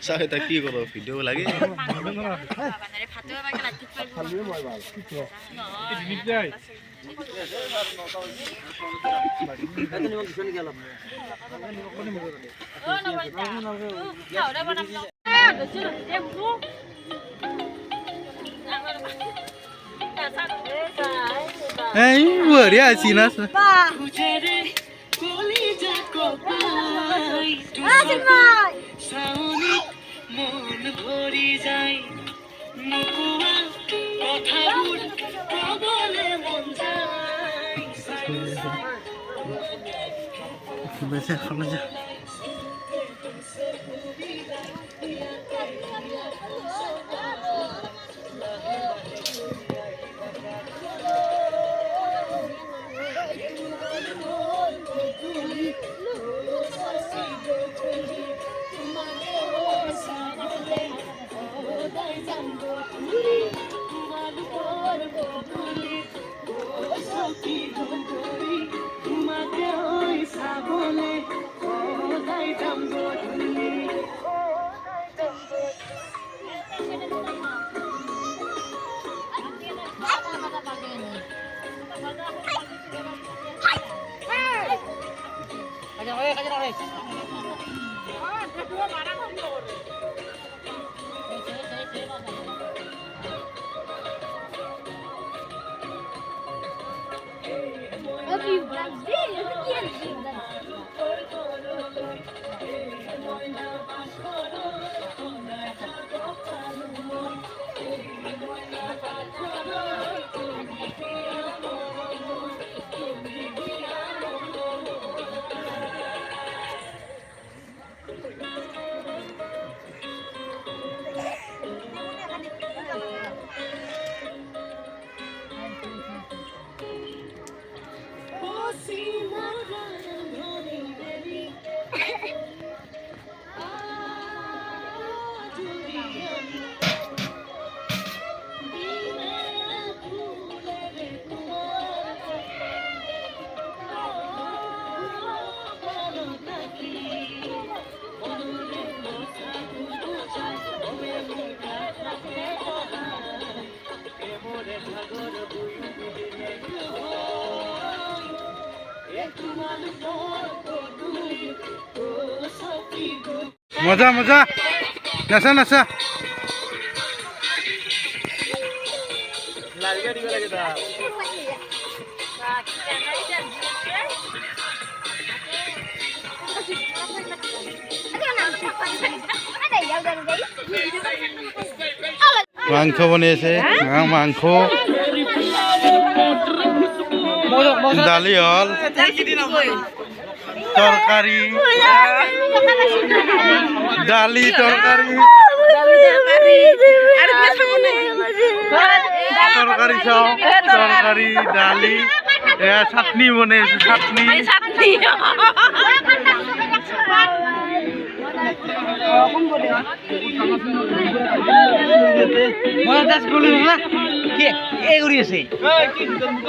Saya tak kira kalau video lagi. Eh, buat dia sini. Biasa kalau aja. मजा मजा नशा नशा मांस बनेছে मांस दाली हल तरकारी दाली तरकारी तरकारी चाव तरकारी दाली चाटनी बने चाटनी My dear old friends, family,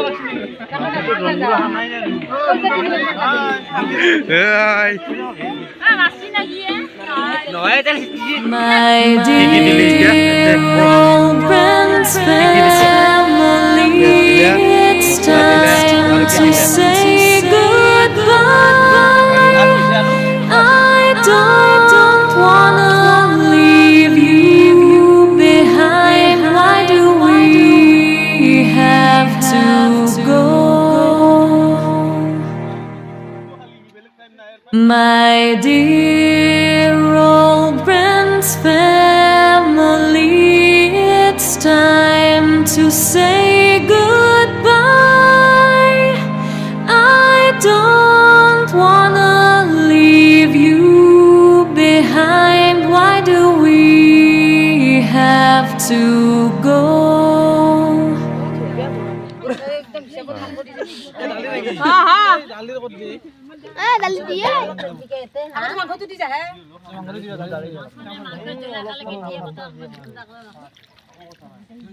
it's time to say goodbye. I don't wanna leave you behind. Why do we have to go? My dear old friends, family, it's time to say goodbye. I don't wanna leave you behind. Why do we have to go? दाली दिए আমার মাংস তো দি যায়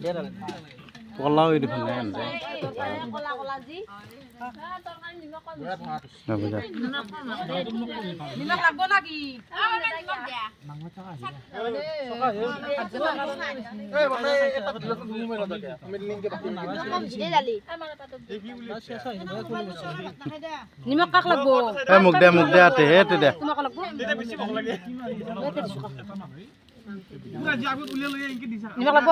दे কলাও দেখোন নিমখ লাগব নাকি নিমখ কাক লাগব মোক দে আতে হে দে তোমাক লাগব নিমখ লাগব